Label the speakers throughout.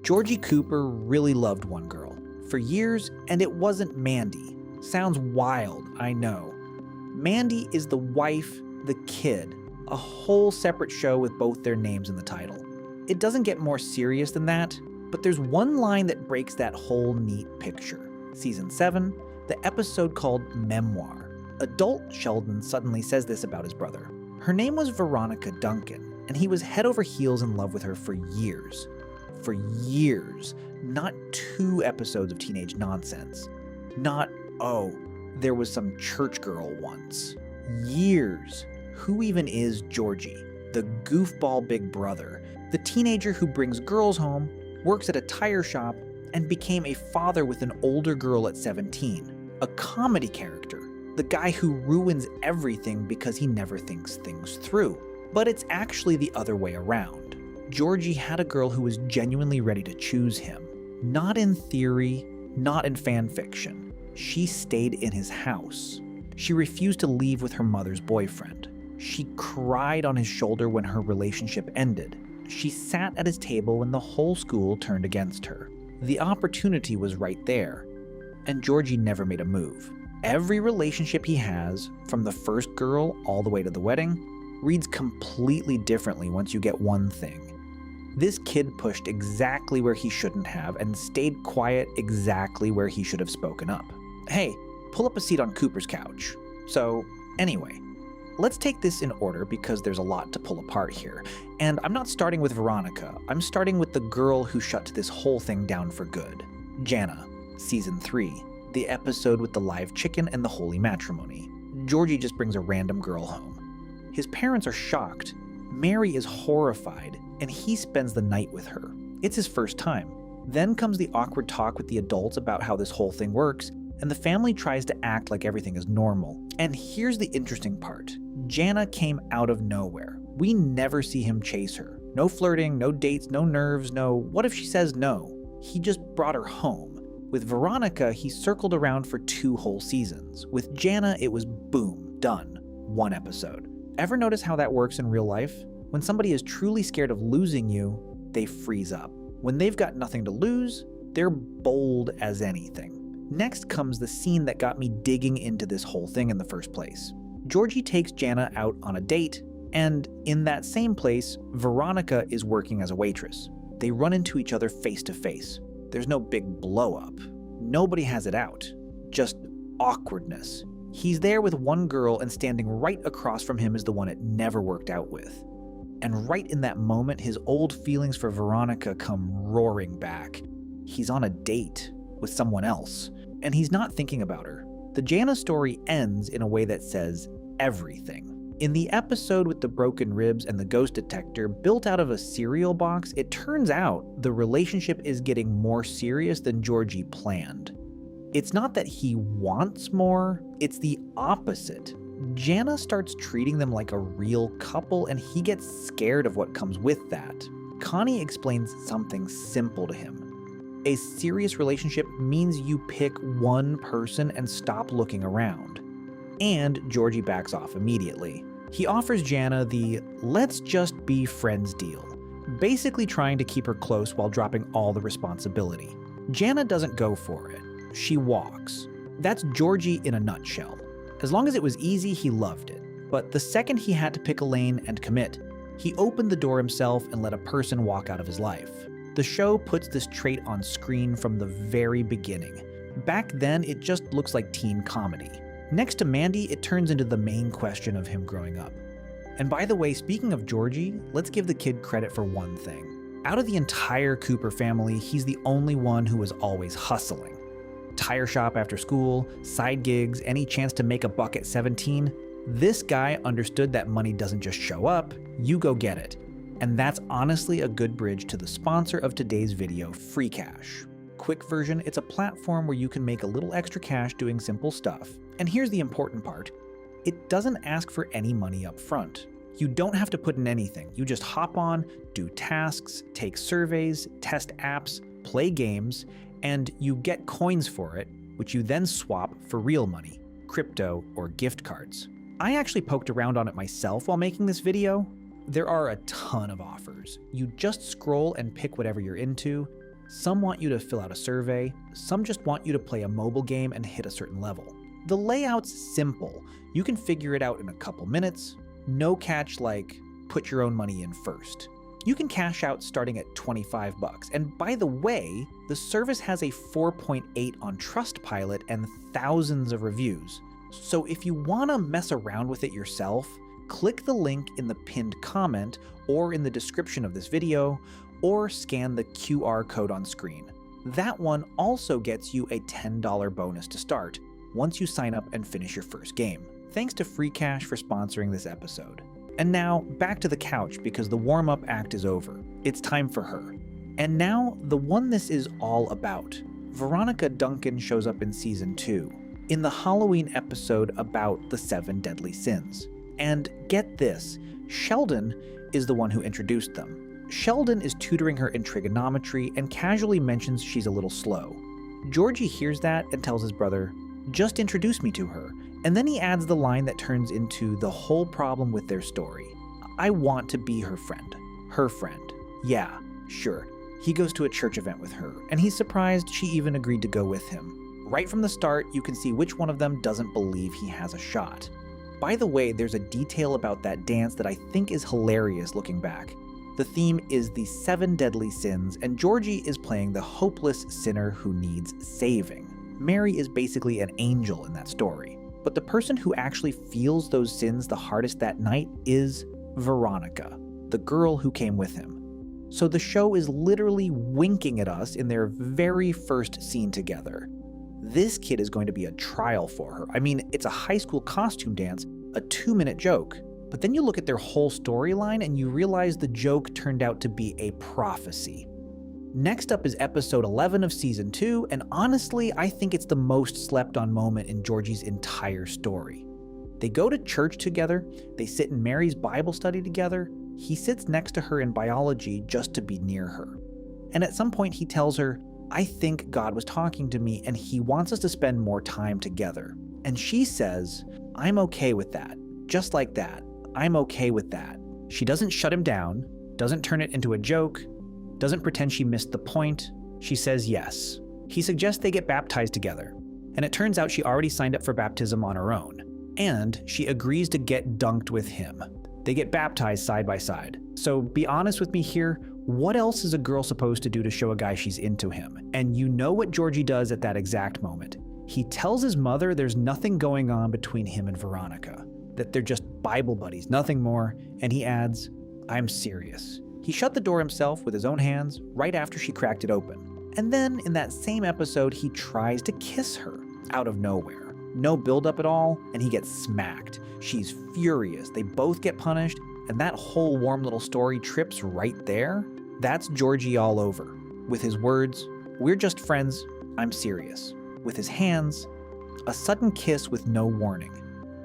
Speaker 1: Georgie Cooper really loved one girl for years, and it wasn't Mandy. Sounds wild, I know. Mandy is the wife, the kid, a whole separate show with both their names in the title. It doesn't get more serious than that, but there's one line that breaks that whole neat picture. Season 7, the episode called Memoir. Adult Sheldon suddenly says this about his brother. Her name was Veronica Duncan, and he was head over heels in love with her for years. For years. Not 2 episodes of teenage nonsense. Not, oh, there was some church girl once. Years. Who even is Georgie? The goofball big brother. The teenager who brings girls home, works at a tire shop, and became a father with an older girl at 17. A comedy character. The guy who ruins everything because he never thinks things through. But it's actually the other way around. Georgie had a girl who was genuinely ready to choose him. Not in theory, not in fan fiction. She stayed in his house. She refused to leave with her mother's boyfriend. She cried on his shoulder when her relationship ended. She sat at his table when the whole school turned against her. The opportunity was right there. And Georgie never made a move. Every relationship he has, from the first girl all the way to the wedding, reads completely differently once you get one thing. This kid pushed exactly where he shouldn't have and stayed quiet exactly where he should have spoken up. Hey, pull up a seat on Cooper's couch. So, anyway, let's take this in order because there's a lot to pull apart here. And I'm not starting with Veronica, I'm starting with the girl who shut this whole thing down for good. Jana, Season 3. The episode with the live chicken and the holy matrimony. Georgie just brings a random girl home. His parents are shocked. Mary is horrified, and he spends the night with her. It's his first time. Then comes the awkward talk with the adults about how this whole thing works, and the family tries to act like everything is normal. And here's the interesting part. Jana came out of nowhere. We never see him chase her. No flirting, no dates, no nerves, no what if she says no. He just brought her home. With Veronica, he circled around for 2 whole seasons. With Jana, it was boom, done, 1 episode. Ever notice how that works in real life? When somebody is truly scared of losing you, they freeze up. When they've got nothing to lose, they're bold as anything. Next comes the scene that got me digging into this whole thing in the first place. Georgie takes Jana out on a date, and in that same place, Veronica is working as a waitress. They run into each other face to face. There's no big blow up. Nobody has it out. Just awkwardness. He's there with one girl and standing right across from him is the one it never worked out with. And right in that moment, his old feelings for Veronica come roaring back. He's on a date with someone else, and he's not thinking about her. The Jana story ends in a way that says everything. In the episode with the broken ribs and the ghost detector built out of a cereal box, it turns out the relationship is getting more serious than Georgie planned. It's not that he wants more, it's the opposite. Jana starts treating them like a real couple and he gets scared of what comes with that. Connie explains something simple to him. A serious relationship means you pick one person and stop looking around. And Georgie backs off immediately. He offers Jana the let's just be friends deal, basically trying to keep her close while dropping all the responsibility. Jana doesn't go for it. She walks. That's Georgie in a nutshell. As long as it was easy, he loved it. But the second he had to pick a lane and commit, he opened the door himself and let a person walk out of his life. The show puts this trait on screen from the very beginning. Back then, it just looks like teen comedy. Next to Mandy, it turns into the main question of him growing up. And by the way, speaking of Georgie, let's give the kid credit for one thing. Out of the entire Cooper family, he's the only one who was always hustling. Tire shop after school, side gigs, any chance to make a buck at 17. This guy understood that money doesn't just show up, you go get it. And that's honestly a good bridge to the sponsor of today's video, Free Cash. Quick version, it's a platform where you can make a little extra cash doing simple stuff. And here's the important part. It doesn't ask for any money up front. You don't have to put in anything. You just hop on, do tasks, take surveys, test apps, play games, and you get coins for it, which you then swap for real money, crypto, or gift cards. I actually poked around on it myself while making this video. There are a ton of offers. You just scroll and pick whatever you're into. Some want you to fill out a survey, some just want you to play a mobile game and hit a certain level. The layout's simple. You can figure it out in a couple minutes. No catch like put your own money in first. You can cash out starting at $25. And by the way, the service has a 4.8 on Trustpilot and thousands of reviews. So if you want to mess around with it yourself, click the link in the pinned comment or in the description of this video, or scan the QR code on screen. That one also gets you a $10 bonus to start once you sign up and finish your first game. Thanks to Free Cash for sponsoring this episode. And now, back to the couch because the warm-up act is over. It's time for her. And now, the one this is all about. Veronica Duncan shows up in Season 2, in the Halloween episode about the 7 deadly sins. And get this, Sheldon is the one who introduced them. Sheldon is tutoring her in trigonometry and casually mentions she's a little slow. Georgie hears that and tells his brother, "Just introduce me to her." And then he adds the line that turns into the whole problem with their story. "I want to be her friend." Her friend. Yeah, sure. He goes to a church event with her, and he's surprised she even agreed to go with him. Right from the start, you can see which one of them doesn't believe he has a shot. By the way, there's a detail about that dance that I think is hilarious looking back. The theme is the 7 deadly sins, and Georgie is playing the hopeless sinner who needs saving. Mary is basically an angel in that story. But the person who actually feels those sins the hardest that night is Veronica, the girl who came with him. So the show is literally winking at us in their very first scene together. This kid is going to be a trial for her. I mean, it's a high school costume dance, a 2-minute joke. But then you look at their whole storyline and you realize the joke turned out to be a prophecy. Next up is episode 11 of season 2, and honestly, I think it's the most slept on moment in Georgie's entire story. They go to church together, they sit in Mary's Bible study together, he sits next to her in biology just to be near her. And at some point he tells her, "I think God was talking to me and he wants us to spend more time together." And she says, "I'm okay with that. Just like that. I'm okay with that." She doesn't shut him down, doesn't turn it into a joke, doesn't pretend she missed the point. She says yes. He suggests they get baptized together, and it turns out she already signed up for baptism on her own, and she agrees to get dunked with him. They get baptized side by side. So be honest with me here, what else is a girl supposed to do to show a guy she's into him? And you know what Georgie does at that exact moment. He tells his mother there's nothing going on between him and Veronica, that they're just Bible buddies, nothing more, and he adds, "I'm serious." He shut the door himself with his own hands right after she cracked it open. And then in that same episode, he tries to kiss her out of nowhere. No build-up at all, and he gets smacked. She's furious. They both get punished, and that whole warm little story trips right there. That's Georgie all over. With his words, "We're just friends, I'm serious." With his hands, a sudden kiss with no warning.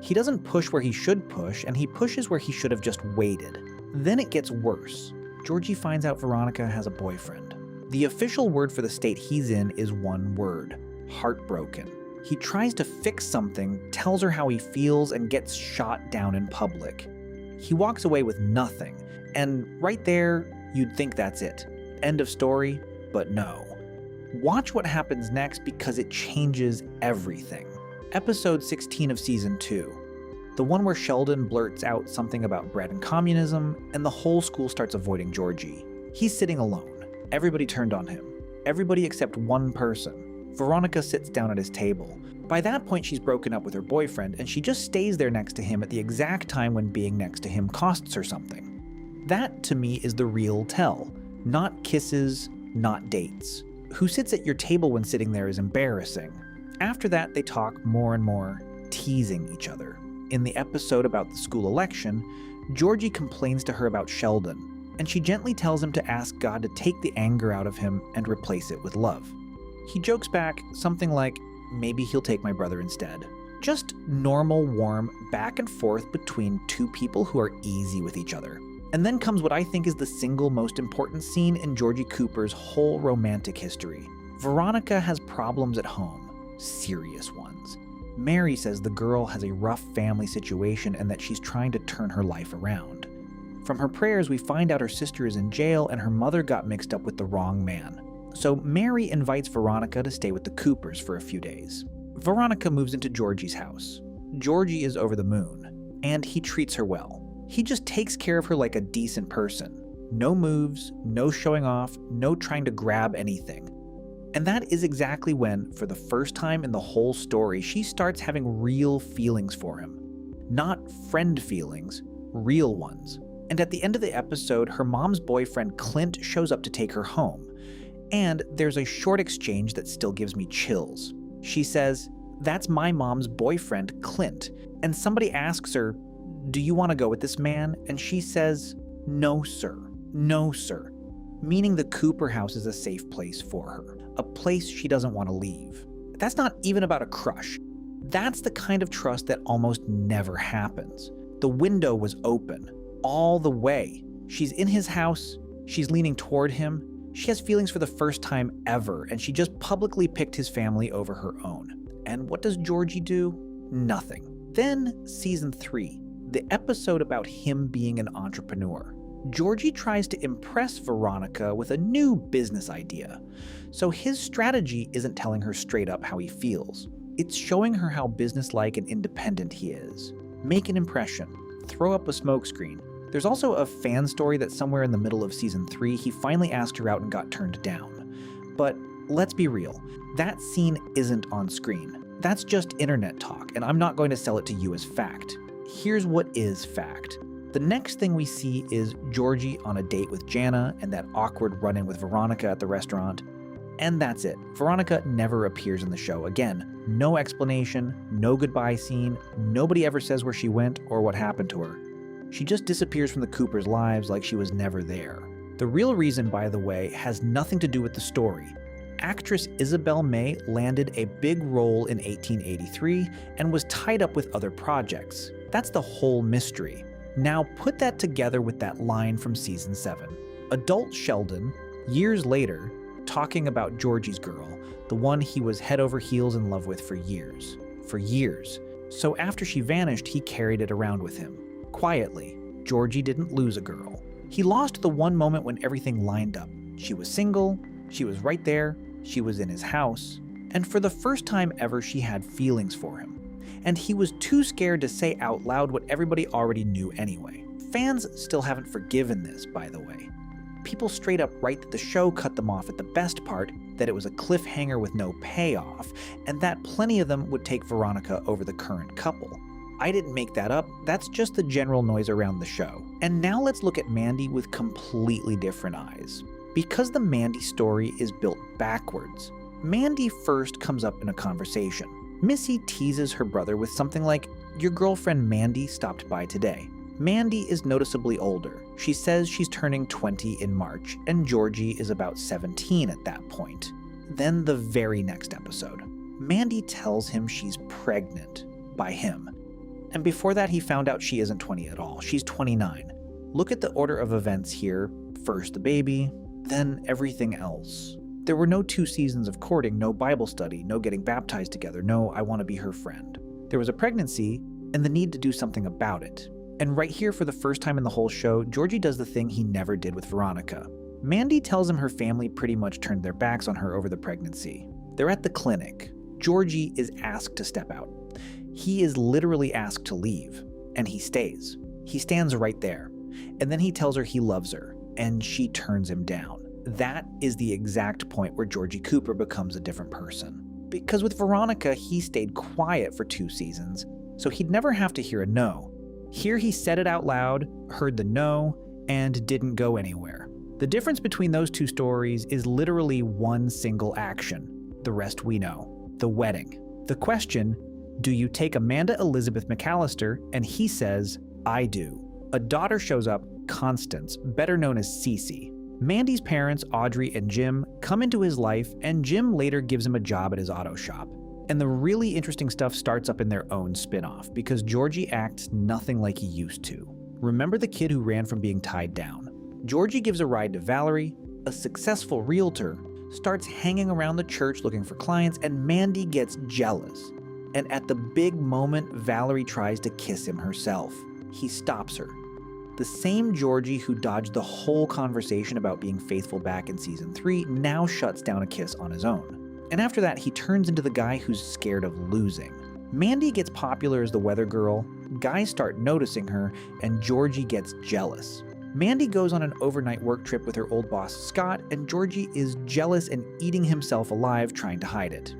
Speaker 1: He doesn't push where he should push, and he pushes where he should have just waited. Then it gets worse. Georgie finds out Veronica has a boyfriend. The official word for the state he's in is one word: heartbroken. He tries to fix something, tells her how he feels, and gets shot down in public. He walks away with nothing, and right there, you'd think that's it. End of story, but no. Watch what happens next because it changes everything. Episode 16 of season 2. The one where Sheldon blurts out something about bread and communism, and the whole school starts avoiding Georgie. He's sitting alone. Everybody turned on him. Everybody except one person. Veronica sits down at his table. By that point, she's broken up with her boyfriend, and she just stays there next to him at the exact time when being next to him costs her something. That, to me, is the real tell. Not kisses, not dates. Who sits at your table when sitting there is embarrassing. After that, they talk more and more, teasing each other. In the episode about the school election, Georgie complains to her about Sheldon, and she gently tells him to ask God to take the anger out of him and replace it with love. He jokes back something like, "Maybe he'll take my brother instead." Just normal, warm, back and forth between two people who are easy with each other. And then comes what I think is the single most important scene in Georgie Cooper's whole romantic history. Veronica has problems at home, serious ones. Mary says the girl has a rough family situation and that she's trying to turn her life around. From her prayers, we find out her sister is in jail and her mother got mixed up with the wrong man. So Mary invites Veronica to stay with the Coopers for a few days. Veronica moves into Georgie's house. Georgie is over the moon, and he treats her well. He just takes care of her like a decent person. No moves, no showing off, no trying to grab anything. And that is exactly when, for the first time in the whole story, she starts having real feelings for him. Not friend feelings, real ones. And at the end of the episode, her mom's boyfriend Clint shows up to take her home. And there's a short exchange that still gives me chills. She says, "That's my mom's boyfriend, Clint." And somebody asks her, "Do you want to go with this man?" And she says, "No, sir. No, sir." Meaning the Cooper house is a safe place for her. A place she doesn't want to leave. That's not even about a crush. That's the kind of trust that almost never happens. The window was open, all the way. She's in his house, she's leaning toward him, she has feelings for the first time ever, and she just publicly picked his family over her own. And what does Georgie do? Nothing. Then, season 3, the episode about him being an entrepreneur. Georgie tries to impress Veronica with a new business idea. So his strategy isn't telling her straight up how he feels. It's showing her how businesslike and independent he is. Make an impression. Throw up a smokescreen. There's also a fan story that somewhere in the middle of season 3, he finally asked her out and got turned down. But let's be real, that scene isn't on screen. That's just internet talk, and I'm not going to sell it to you as fact. Here's what is fact. The next thing we see is Georgie on a date with Jana and that awkward run-in with Veronica at the restaurant. And that's it. Veronica never appears in the show again. No explanation, no goodbye scene, nobody ever says where she went or what happened to her. She just disappears from the Coopers' lives like she was never there. The real reason, by the way, has nothing to do with the story. Actress Isabel May landed a big role in 1883 and was tied up with other projects. That's the whole mystery. Now put that together with that line from season 7. Adult Sheldon, years later, talking about Georgie's girl, the one he was head over heels in love with for years. For years. So after she vanished, he carried it around with him. Quietly. Georgie didn't lose a girl. He lost the one moment when everything lined up. She was single, she was right there, she was in his house, and for the first time ever she had feelings for him. And he was too scared to say out loud what everybody already knew anyway. Fans still haven't forgiven this, by the way. People straight up write that the show cut them off at the best part, that it was a cliffhanger with no payoff, and that plenty of them would take Veronica over the current couple. I didn't make that up, that's just the general noise around the show. And now let's look at Mandy with completely different eyes. Because the Mandy story is built backwards, Mandy first comes up in a conversation. Missy teases her brother with something like, "Your girlfriend Mandy stopped by today." Mandy is noticeably older. She says she's turning 20 in March, and Georgie is about 17 at that point. Then the very next episode, Mandy tells him she's pregnant by him. And before that, he found out she isn't 20 at all. She's 29. Look at the order of events here. First the baby, then everything else. There were no 2 seasons of courting, no Bible study, no getting baptized together, no I want to be her friend. There was a pregnancy and the need to do something about it. And right here, for the first time in the whole show, Georgie does the thing he never did with Veronica. Mandy tells him her family pretty much turned their backs on her over the pregnancy. They're at the clinic. Georgie is asked to step out. He is literally asked to leave, and he stays. He stands right there. And then he tells her he loves her, and she turns him down. That is the exact point where Georgie Cooper becomes a different person. Because with Veronica, he stayed quiet for 2 seasons, so he'd never have to hear a no. Here he said it out loud, heard the no, and didn't go anywhere. The difference between those 2 stories is literally one single action. The rest we know. The wedding. The question, do you take Amanda Elizabeth McAllister? And he says, I do. A daughter shows up, Constance, better known as Cece. Mandy's parents, Audrey and Jim, come into his life, and Jim later gives him a job at his auto shop. And the really interesting stuff starts up in their own spin-off, because Georgie acts nothing like he used to. Remember the kid who ran from being tied down? Georgie gives a ride to Valerie, a successful realtor, starts hanging around the church looking for clients, and Mandy gets jealous. And at the big moment, Valerie tries to kiss him herself. He stops her. The same Georgie who dodged the whole conversation about being faithful back in season 3 now shuts down a kiss on his own. And after that, he turns into the guy who's scared of losing. Mandy gets popular as the weather girl, guys start noticing her, and Georgie gets jealous. Mandy goes on an overnight work trip with her old boss Scott, and Georgie is jealous and eating himself alive trying to hide it.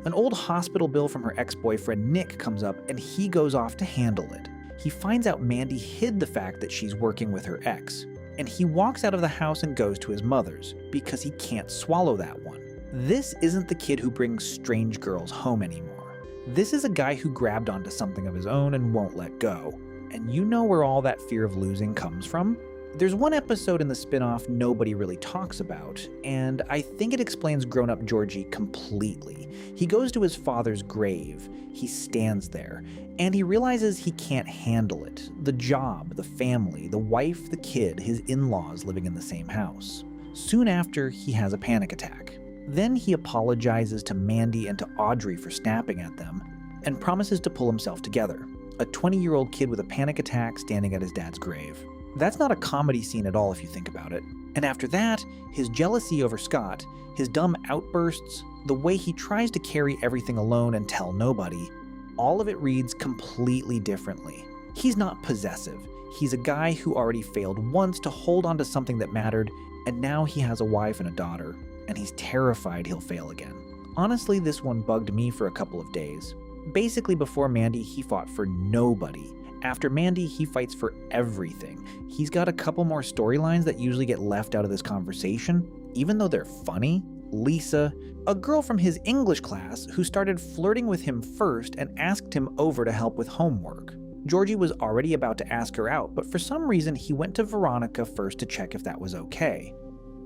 Speaker 1: An old hospital bill from her ex-boyfriend Nick comes up, and he goes off to handle it. He finds out Mandy hid the fact that she's working with her ex, and he walks out of the house and goes to his mother's, because he can't swallow that one. This isn't the kid who brings strange girls home anymore. This is a guy who grabbed onto something of his own and won't let go. And you know where all that fear of losing comes from? There's one episode in the spin-off nobody really talks about, and I think it explains grown-up Georgie completely. He goes to his father's grave, he stands there, and he realizes he can't handle it. The job, the family, the wife, the kid, his in-laws living in the same house. Soon after, he has a panic attack. Then he apologizes to Mandy and to Audrey for snapping at them, and promises to pull himself together. A 20-year-old kid with a panic attack standing at his dad's grave. That's not a comedy scene at all if you think about it. And after that, his jealousy over Scott, his dumb outbursts, the way he tries to carry everything alone and tell nobody, all of it reads completely differently. He's not possessive. He's a guy who already failed once to hold on to something that mattered, and now he has a wife and a daughter, and he's terrified he'll fail again. Honestly, this one bugged me for a couple of days. Basically, before Mandy, he fought for nobody. After Mandy, he fights for everything. He's got a couple more storylines that usually get left out of this conversation, even though they're funny. Lisa, a girl from his English class who started flirting with him first and asked him over to help with homework. Georgie was already about to ask her out, but for some reason he went to Veronica first to check if that was okay.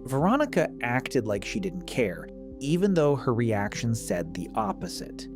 Speaker 1: Veronica acted like she didn't care, even though her reaction said the opposite.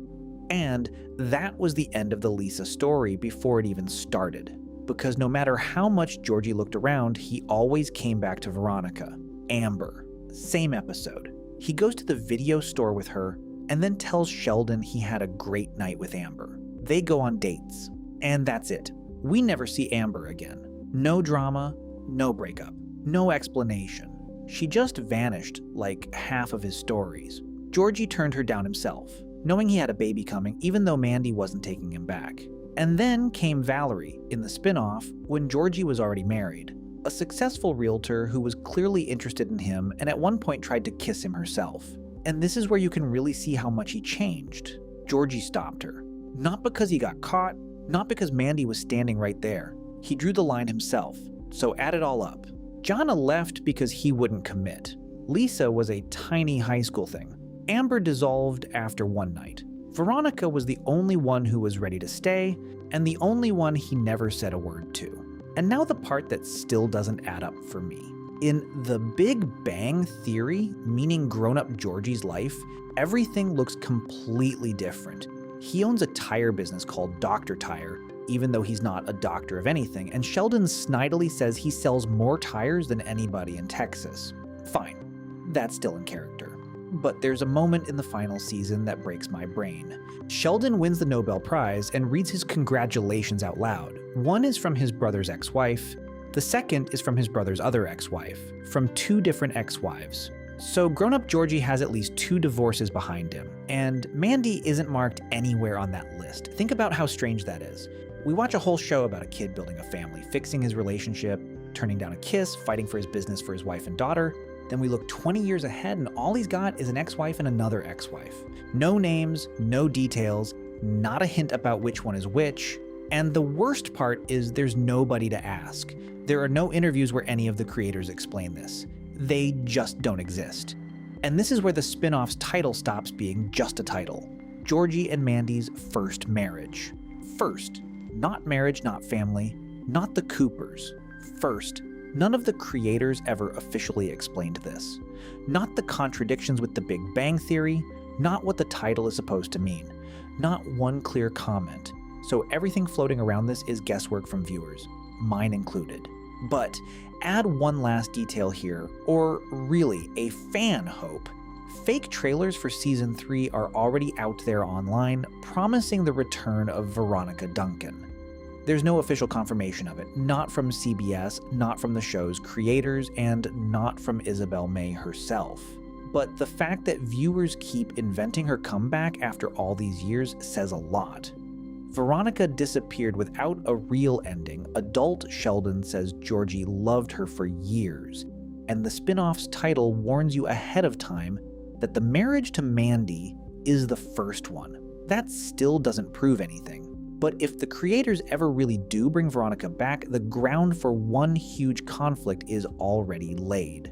Speaker 1: And that was the end of the Lisa story before it even started. Because no matter how much Georgie looked around, he always came back to Veronica. Amber. Same episode. He goes to the video store with her and then tells Sheldon he had a great night with Amber. They go on dates. And that's it. We never see Amber again. No drama, no breakup, no explanation. She just vanished like half of his stories. Georgie turned her down himself, knowing he had a baby coming even though Mandy wasn't taking him back. And then came Valerie in the spin-off when Georgie was already married. A successful realtor who was clearly interested in him and at one point tried to kiss him herself. And this is where you can really see how much he changed. Georgie stopped her. Not because he got caught, not because Mandy was standing right there. He drew the line himself, so add it all up. Jana left because he wouldn't commit. Lisa was a tiny high school thing. Amber dissolved after one night. Veronica was the only one who was ready to stay, and the only one he never said a word to. And now the part that still doesn't add up for me. In The Big Bang Theory, meaning grown-up Georgie's life, everything looks completely different. He owns a tire business called Dr. Tire, even though he's not a doctor of anything, and Sheldon snidely says he sells more tires than anybody in Texas. Fine, that's still in character. But there's a moment in the final season that breaks my brain. Sheldon wins the Nobel Prize and reads his congratulations out loud. One is from his brother's ex-wife, the second is from his brother's other ex-wife, from two different ex-wives. So grown-up Georgie has at least 2 divorces behind him, and Mandy isn't marked anywhere on that list. Think about how strange that is. We watch a whole show about a kid building a family, fixing his relationship, turning down a kiss, fighting for his business for his wife and daughter. Then we look 20 years ahead and all he's got is an ex-wife and another ex-wife. No names, no details, not a hint about which one is which. And the worst part is there's nobody to ask. There are no interviews where any of the creators explain this. They just don't exist. And this is where the spin-off's title stops being just a title. Georgie and Mandy's first marriage. First, not marriage, not family, not the Coopers. First, none of the creators ever officially explained this. Not the contradictions with the Big Bang Theory, not what the title is supposed to mean. Not one clear comment. So everything floating around this is guesswork from viewers, mine included. But add one last detail here, or really a fan hope. Fake trailers for season 3 are already out there online, promising the return of Veronica Duncan. There's no official confirmation of it, not from CBS, not from the show's creators, and not from Isabel May herself. But the fact that viewers keep inventing her comeback after all these years says a lot. Veronica disappeared without a real ending. Adult Sheldon says Georgie loved her for years, and the spin-off's title warns you ahead of time that the marriage to Mandy is the first one. That still doesn't prove anything. But if the creators ever really do bring Veronica back, the ground for one huge conflict is already laid.